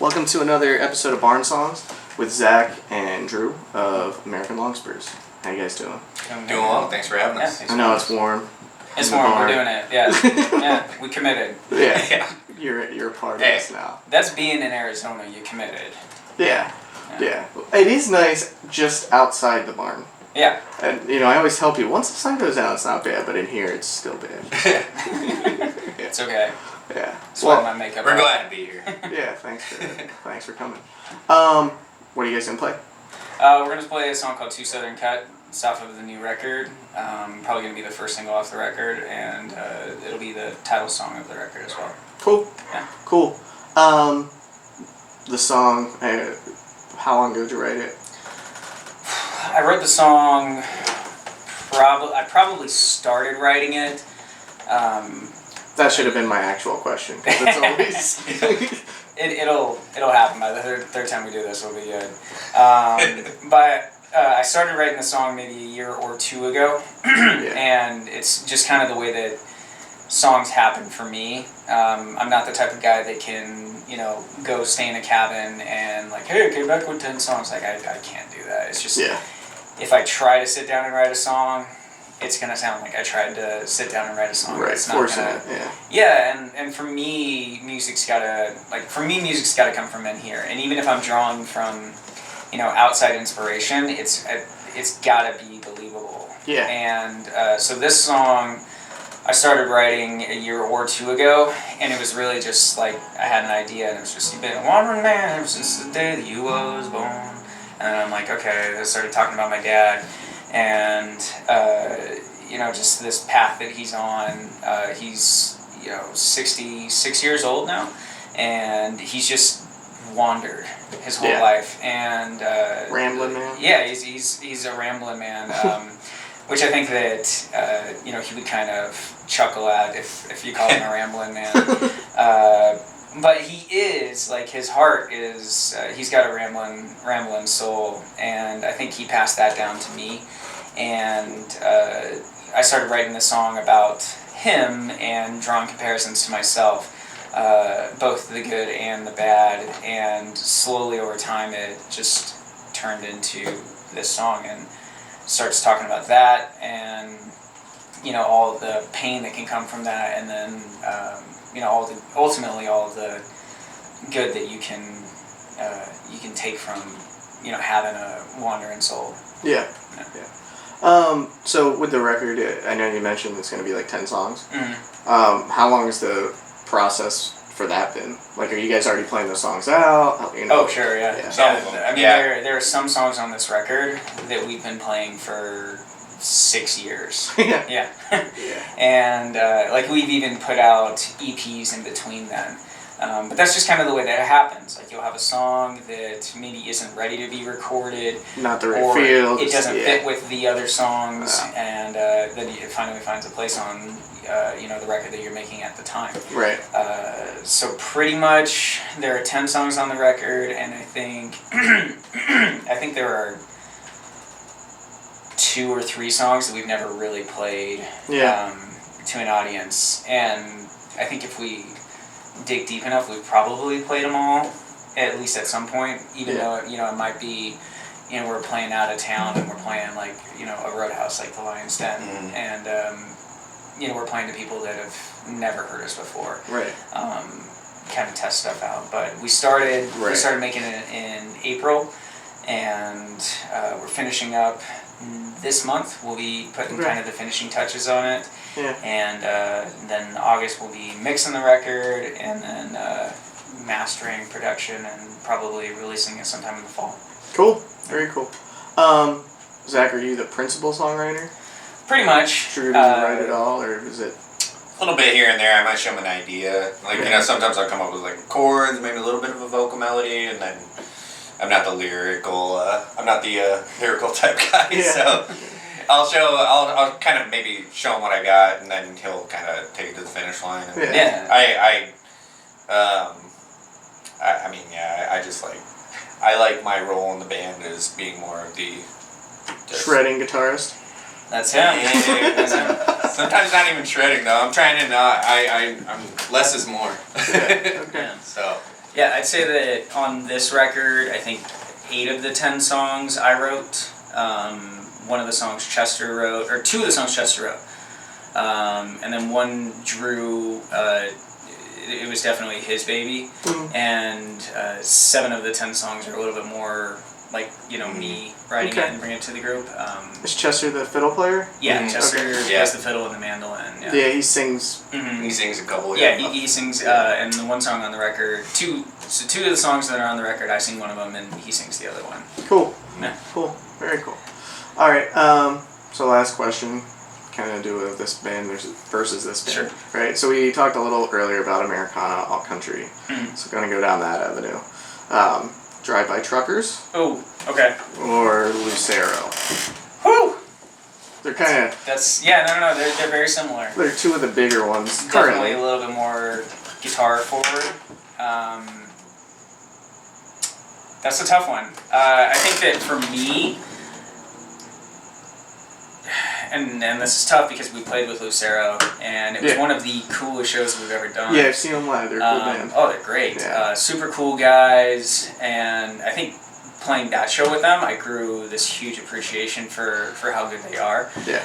Welcome to another episode of Barn Songs with Zach and Drew of American Longspurs. How you guys doing? Doing well. Thanks for having us. I know it's warm. It's warm. We're doing it. Yeah. Yeah. We committed. Yeah. You're a part of this now. That's being in Arizona. You committed. Yeah. It is nice just outside the barn. Yeah. And I always tell people once the sun goes down, it's not bad, but in here it's still bad. It's okay. Yeah. Sweating my makeup. We're glad to be here. Yeah. Thanks for coming. What are you guys gonna play? We're gonna play a song called Two Southern Cut. It's off of the new record. Probably gonna be the first single off the record, and it'll be the title song of the record as well. Cool. Yeah. Cool. The song. How long ago did you write it? I wrote the song. I probably started writing it. That should have been my actual question, because it's always... It'll happen by the third time we do this. It'll be good. But I started writing the song maybe a year or two ago, and it's just kind of the way that songs happen for me. I'm not the type of guy that can, go stay in a cabin and like, hey, get back with 10 songs. Like, I can't do that. It's just, if I try to sit down and write a song, it's gonna sound like I tried to sit down and write a song. Right, it's not gonna, and for me, music's gotta come from in here. And even if I'm drawing from, outside inspiration, it's gotta be believable. Yeah. And so this song, I started writing a year or two ago, and it was really just like I had an idea, and it was just, you've been a wandering man ever since the day that you was born. And I'm like, okay. I started talking about my dad. And, just this path that he's on, he's, 66 years old now, and he's just wandered his whole life. And, rambling man? Yeah, he's a rambling man, which I think that, he would kind of chuckle at if you call him a rambling man. But he is, like, his heart is, he's got a rambling soul, and I think he passed that down to me. And I started writing this song about him and drawing comparisons to myself, both the good and the bad, and slowly over time it just turned into this song and starts talking about that and, all of the pain that can come from that, and then, ultimately all of the good that you can take from, having a wandering soul. Yeah. So with the record, I know you mentioned it's going to be like 10 songs. Mm-hmm. How long has the process for that been? Like, are you guys already playing the songs out? Oh, sure, yeah. There are some songs on this record that we've been playing for 6 years. Yeah. And we've even put out EPs in between then. But that's just kind of the way that it happens. Like, you'll have a song that maybe isn't ready to be recorded. Not the right feel. It doesn't fit with the other songs, and then it finally finds a place on, the record that you're making at the time. Right. So pretty much there are 10 songs on the record, and I think there are 2 or 3 songs that we've never really played to an audience. And I think if we dig deep enough, we've probably played them all, at least at some point, even though, it might be, we're playing out of town and we're playing like, a roadhouse like the Lion's Den. And, we're playing to people that have never heard us before. Right. Kind of test stuff out. But we started making it in April, and we're finishing up this month. We'll be putting kind of the finishing touches on it. Yeah. And then August we'll be mixing the record, and then mastering, production, and probably releasing it sometime in the fall. Cool. Very cool. Zach, are you the principal songwriter? Pretty much. Drew, do you write it all, or is it? A little bit here and there. I might show them an idea. Like, sometimes I'll come up with like chords, maybe a little bit of a vocal melody, and then I'm not the lyrical type guy, so I'll kind of maybe show him what I got, and then he'll kind of take it to the finish line. And I like my role in the band as being more of the shredding guitarist. That's him. Sometimes not even shredding though. I'm trying to not. I'm less is more. Yeah. Okay. So. Yeah, I'd say that on this record, I think 8 of the 10 songs I wrote. One of the songs Chester wrote, or 2 of the songs Chester wrote. And then one Drew, it was definitely his baby. Mm. And 7 of the 10 songs are a little bit more like, me writing it and bringing it to the group. Is Chester the fiddle player? Yeah, Chester Okay. plays the fiddle and the mandolin. Yeah, Yeah, he sings. Mm-hmm. He sings a couple. Yeah, he sings, and the one song on the record, 2 of the songs that are on the record, I sing one of them and he sings the other one. Cool. Yeah. Cool. Very cool. All right. So last question, kind of do with this band versus this band. Sure. Right. So we talked a little earlier about Americana, alt country. Mm. So gonna go down that avenue. Drive-by truckers Oh, okay. or Lucero. Whew! They're kind of. That's, yeah, no, they're very similar. They're 2 of the bigger ones Definitely currently. a little bit more guitar forward. That's a tough one. I think that for me, and this is tough because we played with Lucero, and it was one of the coolest shows we've ever done. Yeah, I've seen them live. They're a cool band. Oh, they're great. Yeah. Super cool guys, and I think playing that show with them, I grew this huge appreciation for how good they are. Yeah.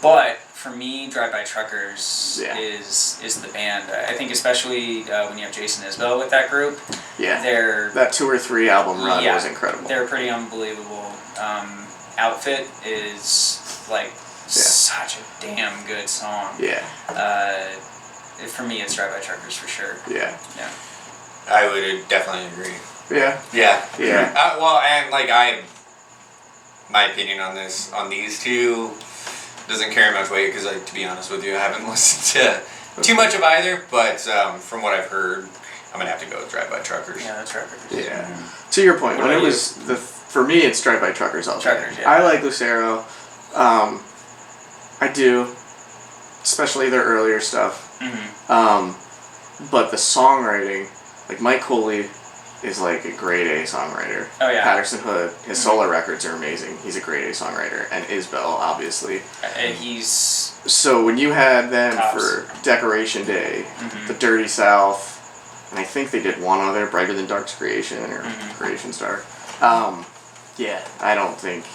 But for me, Drive-By Truckers Yeah. is the band. I think especially when you have Jason Isbell with that group. Yeah. They're That 2 or 3 album run was incredible. They're pretty unbelievable. Outfit is like such a damn good song. Yeah. For me, it's Drive-By Truckers for sure. Yeah. Yeah. I would definitely agree. Yeah. Yeah. Yeah. Well, and my opinion on these 2 doesn't carry much weight because, to be honest with you, I haven't listened to too much of either. But from what I've heard, I'm gonna have to go with Drive-By Truckers. Yeah, that's Truckers. Yeah. To your point, What when it about was for me, it's Drive-By Truckers all day. Truckers, yeah. I like Lucero. I do, especially their earlier stuff. Mm-hmm. But the songwriting, like Mike Cooley is like a grade A songwriter. Oh, yeah. Patterson Hood, his solo records are amazing. He's a grade A songwriter, and Isbell obviously. And he's So when you had them Tops. for Decoration Day, Mhm. the Dirty South, and I think they did one other, Brighter Than Dark's Creation or Creation Star. Yeah, I don't think.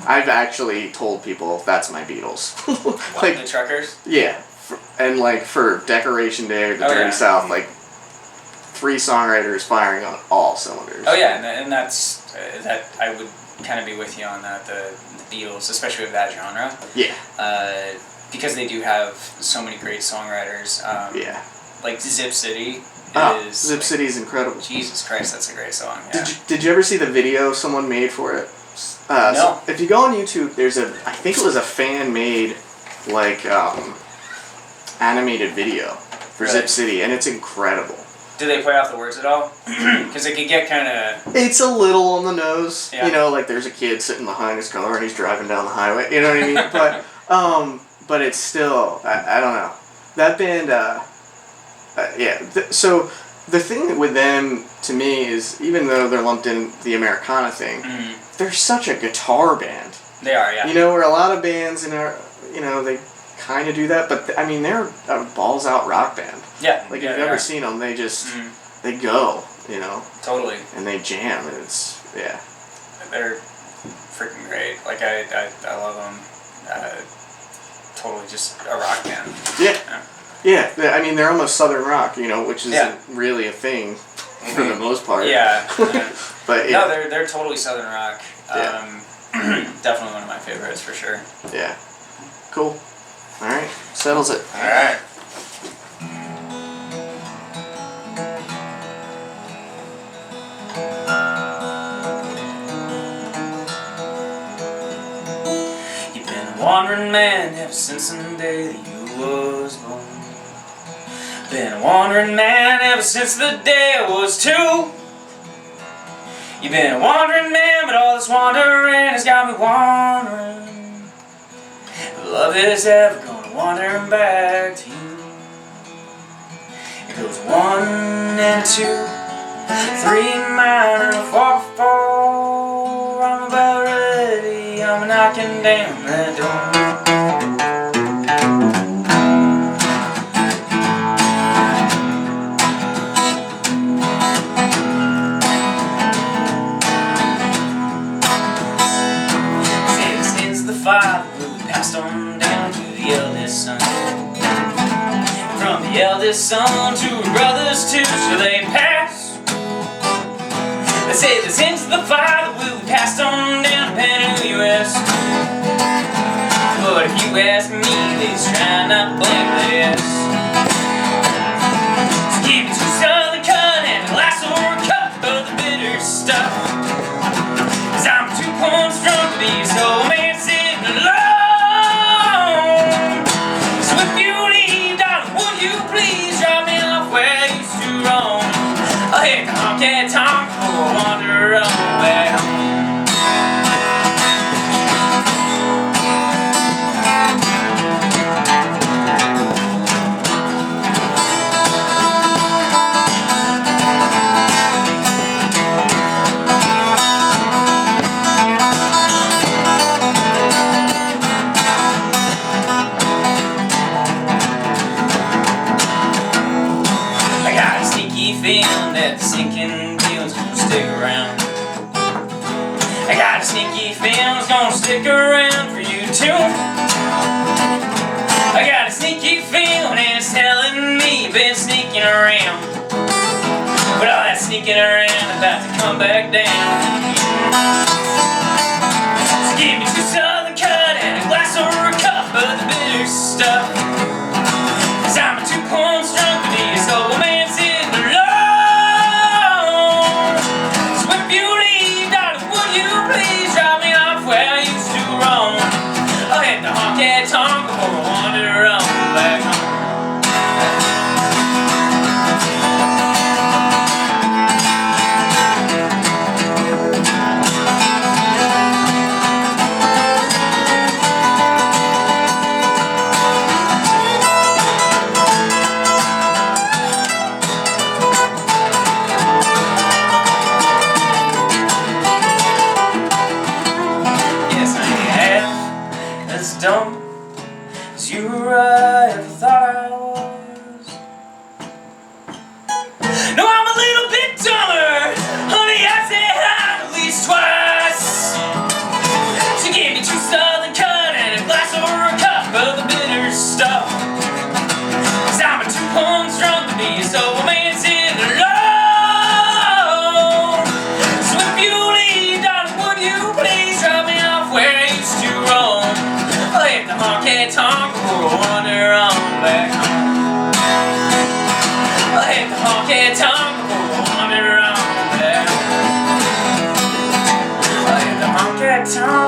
I've actually told people that's my Beatles. like the Truckers. Yeah, and like for Decoration Day or the Dirty South, like 3 songwriters firing on all cylinders. Oh yeah, and that's that I would kind of be with you on that. The Beatles, especially with that genre. Yeah. Because they do have so many great songwriters. Yeah. Like Zip City is. Zip City's incredible. Jesus Christ, that's a great song. Yeah. Did you ever see the video someone made for it? No. So if you go on YouTube, there's I think it was a fan made, like, animated video for Really? Zip City, and it's incredible. Do they play off the words at all? Because it could get kind of. It's a little on the nose, Yeah. you know, like there's a kid sitting behind his car and he's driving down the highway, you know what I mean? But it's still, I don't know. That band, so the thing with them, to me, is even though they're lumped in the Americana thing, they're such a guitar band. They are, yeah. You know, where a lot of bands, they kind of do that, but I mean, they're a balls out rock band. Yeah. Like, yeah, if you've ever seen them, they just, they go, you know, Totally. and they jam, and it's, yeah. They're freaking great. Like, I love them. Totally just a rock band. Yeah. Yeah, I mean, they're almost southern rock, you know, which isn't really a thing for the most part. Yeah. But yeah. No, they're totally southern rock. Definitely one of my favorites for sure. Yeah. Cool. All right. Settles it. All right. You've been a wandering man ever since the day that you was born. Been a wandering man ever since the day I was 2. You've been a wandering man, but all this wandering has got me wondering if love is ever gonna wander back to you. It goes 1 and 2, 3 minor, 4 4. I'm about ready. I'm knocking down that door. the eldest son to her brothers too, so they passed. They say the sins of the father will be passed on down to Penn U.S. But if you ask me, they's trying not to blame this. So give me 2 Southern Cut and a glass or a cup of the bitter stuff. 'Cause I'm too punch drunk to be so man sitting alone. So if you leave, darling, would you please drop me off where I used to roam? I'll hit the honky-tonk before I wander on back home. Feeling that the sinking feeling's gonna stick around. I got a sneaky feeling it's gonna stick around for you too. I got a sneaky feeling and it's telling me you've been sneaking around. But all that sneaking around about to come back down. So give me 2 Southern Cut and a glass or a cup of the bitter stuff. 'Cause I'm too punch drunk to be a sober man sitting alone. Honky-tonk before I wander on back home. Yes, I have as dumb as you or I ever thought I was. No, I'm a little bit dumber, honey, I said at least twice. So give me 2 Southern Cut and a glass or a cup of the bitter stuff. 'Cause I'm a 2 punch drunk to be a sober man sitting alone. So if you leave, darling, would you please drop me off where I used to roam? I'll hit the honky-tonk before I wander on back home. I'll hit the honky-tonk before I wander on back home. I'll hit the honky-tonk.